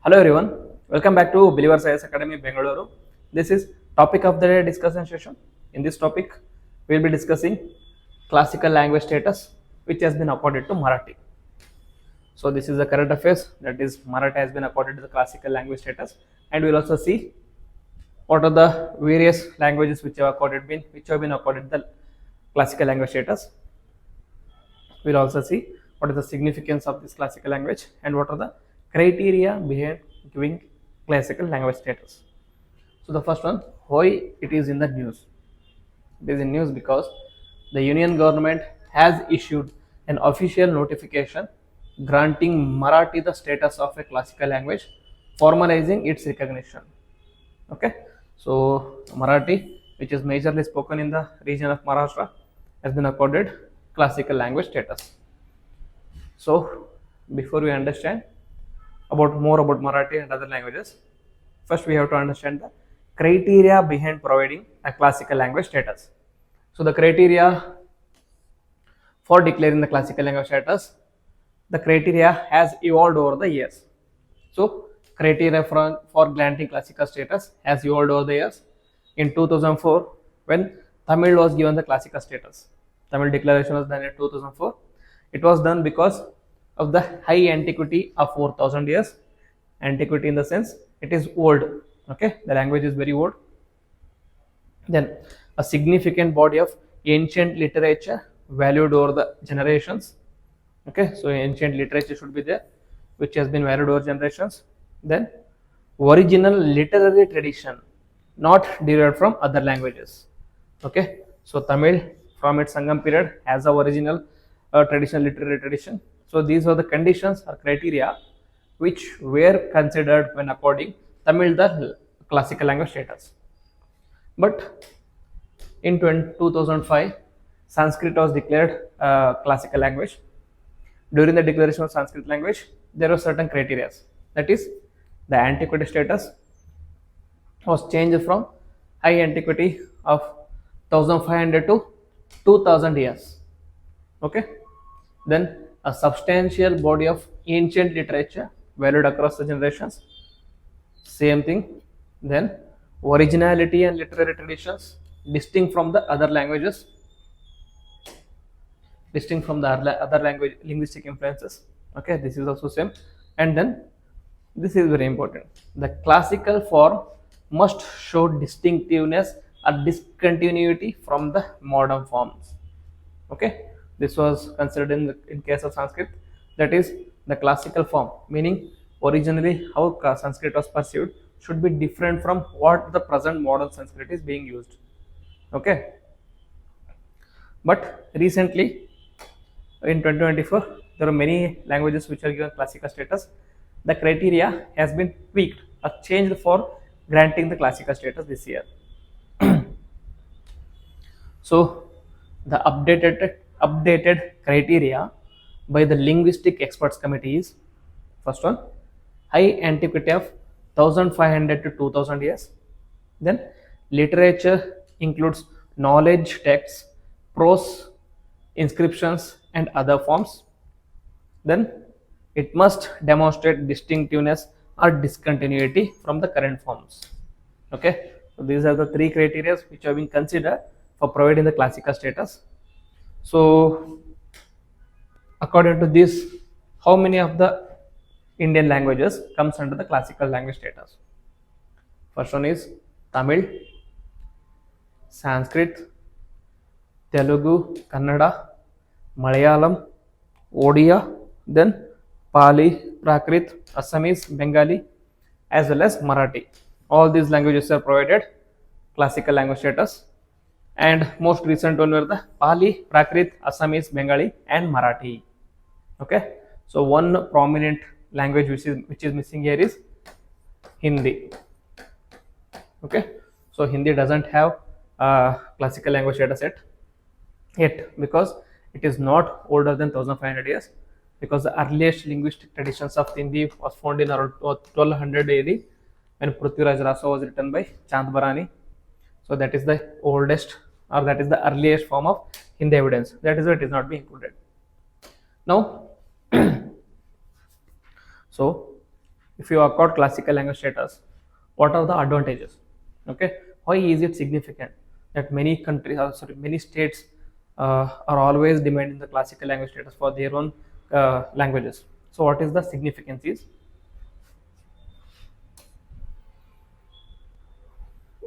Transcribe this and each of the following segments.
Hello everyone, welcome back to Believers IS Academy Bengaluru. This is topic of the day discussion session. In this topic, we will be discussing classical language status which has been accorded to Marathi. So this is the current affairs, that is Marathi has been accorded to the classical language status, and we will also see what are the various languages which have been accorded the classical language status. We will also see what is the significance of this classical language and what are the criteria behind giving classical language status. So the first one, why it is in the news? It is in news because the Union government has issued an official notification granting Marathi the status of a classical language, formalizing its recognition. Okay, so Marathi, which is majorly spoken in the region of Maharashtra, has been accorded classical language status. So before we understand more about Marathi and other languages, first we have to understand the criteria behind providing a classical language status. So the criteria for declaring the classical language status, the criteria has evolved over the years. So criteria for granting classical status has evolved over the years. In 2004, when Tamil was given the classical status, Tamil declaration was done in 2004. It was done because of the high antiquity of 4,000 years. Antiquity in the sense it is old. Okay, the language is very old. Then a significant body of ancient literature valued over the generations. Okay, so ancient literature should be there, which has been valued over generations. Then original literary tradition, not derived from other languages. Okay, so Tamil from its Sangam period has a original traditional literary tradition. So these were the conditions or criteria which were considered when according Tamil the classical language status. But in 2005, Sanskrit was declared classical language. During the declaration of Sanskrit language, there were certain criteria. That is, the antiquity status was changed from high antiquity of 1500 to 2000 years. Okay, then a substantial body of ancient literature valued across the generations, same thing. Then originality and literary traditions distinct from the other languages, distinct from the other language linguistic influences. Okay, this is also same. And then this is very important, the classical form must show distinctiveness or discontinuity from the modern forms. Okay, this was considered in case of Sanskrit, that is the classical form, meaning originally how Sanskrit was perceived should be different from what the present modern Sanskrit is being used. Okay, but recently in 2024 there are many languages which are given classical status. The criteria has been tweaked or changed for granting the classical status this year. So the updated criteria by the linguistic experts committee is, first one, high antiquity of 1500 to 2000 years. Then literature includes knowledge texts, prose, inscriptions and other forms. Then it must demonstrate distinctiveness or discontinuity from the current forms. Okay, so these are the three criteria which have been considered for providing the classical status. So according to this, how many of the Indian languages comes under the classical language status? First one is Tamil, Sanskrit, Telugu, Kannada, Malayalam, Odia, then Pali, Prakrit, Assamese, Bengali, as well as Marathi. All these languages are provided classical language status, and most recent one were the Pali, Prakrit, Assamese, Bengali and Marathi. Okay, so one prominent language which is missing here is Hindi. Okay, so Hindi doesn't have classical language status yet because it is not older than 1500 years, because the earliest linguistic traditions of Hindi was found in around 1200 AD when Prithviraj Rasa was written by Chandbarani. So that is the oldest, or that is the earliest form of Hindi evidence. That is why it is not being included. Now, so if you accord classical language status, what are the advantages? Okay, why is it significant that many countries, or sorry, many states are always demanding the classical language status for their own languages? So, what is the significance? Is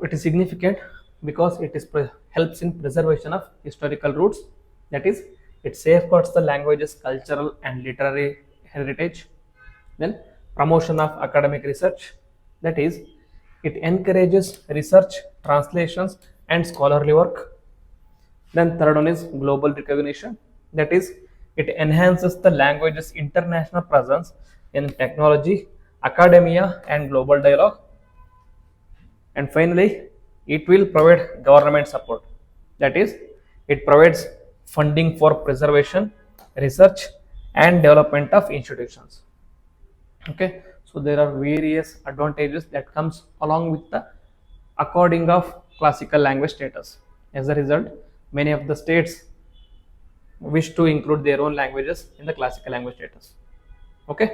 it is significant because it is helps in preservation of historical roots. That is, it safeguards the language's cultural and literary heritage. Then, promotion of academic research. That is, it encourages research, translations, and scholarly work. Then, third one is global recognition. That is, it enhances the language's international presence in technology, academia, and global dialogue. And finally, it will provide government support. That is, it provides funding for preservation, research, and development of institutions. Okay, so there are various advantages that comes along with the according of classical language status. As a result, many of the states wish to include their own languages in the classical language status. Okay,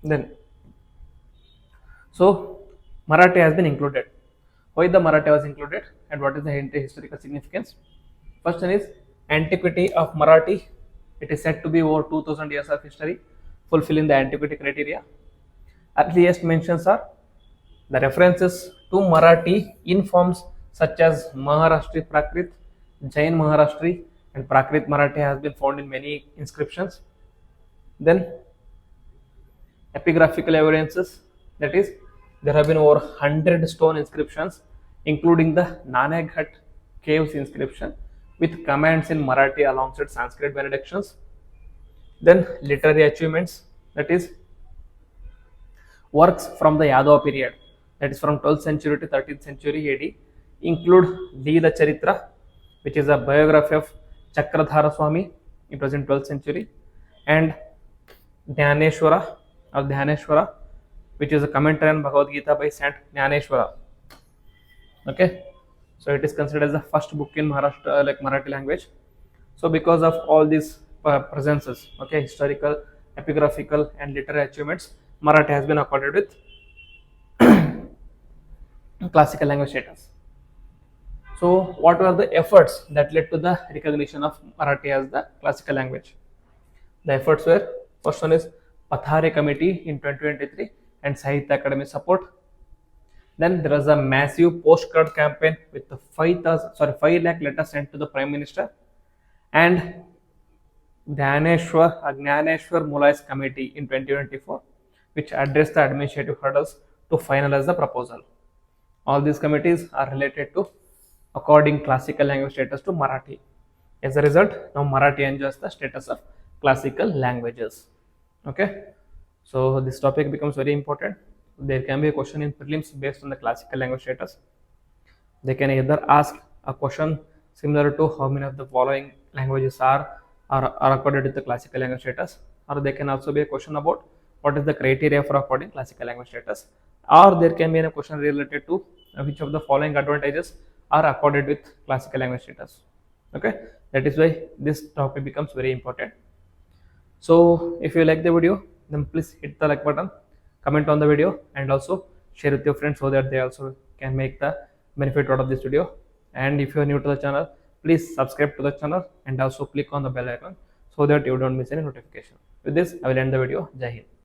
then so Marathi has been included. Why the Marathi was included and what is the historical significance? First one is antiquity of Marathi. It is said to be over 2000 years of history, fulfilling the antiquity criteria. Earliest mentions are the references to Marathi in forms such as Maharashtri Prakrit, Jain Maharashtri, and Prakrit Marathi has been found in many inscriptions. Then epigraphical evidences, that is, there have been over 100 stone inscriptions, including the Naneghat caves inscription with commands in Marathi alongside Sanskrit benedictions. Then literary achievements, that is, works from the Yadava period, that is from 12th century to 13th century AD, include Leela Charitra, which is a biography of Chakradhara Swami. It was in 12th century, and Dhyaneshwara, which is a commentary on Bhagavad Gita by Saint Dhyaneshwara. Okay, so it is considered as the first book in Maharashtra, like Marathi language. So because of all these presences, okay, historical, epigraphical, and literary achievements, Marathi has been accorded with classical language status. So what were the efforts that led to the recognition of Marathi as the classical language? The efforts were, first one is Pathare Committee in 2023 and Sahitya Academy support. Then there was a massive postcard campaign with the 5 lakh letters sent to the Prime Minister, and Dhyaneshwar Mulais Committee in 2024, which addressed the administrative hurdles to finalize the proposal. All these committees are related to according classical language status to Marathi. As a result, now Marathi enjoys the status of classical languages. Okay, so this topic becomes very important. There can be a question in prelims based on the classical language status. They can either ask a question similar to how many of the following languages are accorded with the classical language status, or they can also be a question about what is the criteria for according classical language status, or there can be a question related to which of the following advantages are accorded with classical language status. Okay, that is why this topic becomes very important. So if you like the video, then please hit the like button, comment on the video, and also share with your friends so that they also can make the benefit out of this video. And if you are new to the channel, please subscribe to the channel and also click on the bell icon so that you don't miss any notification. With this, I will end the video. Jai Hind.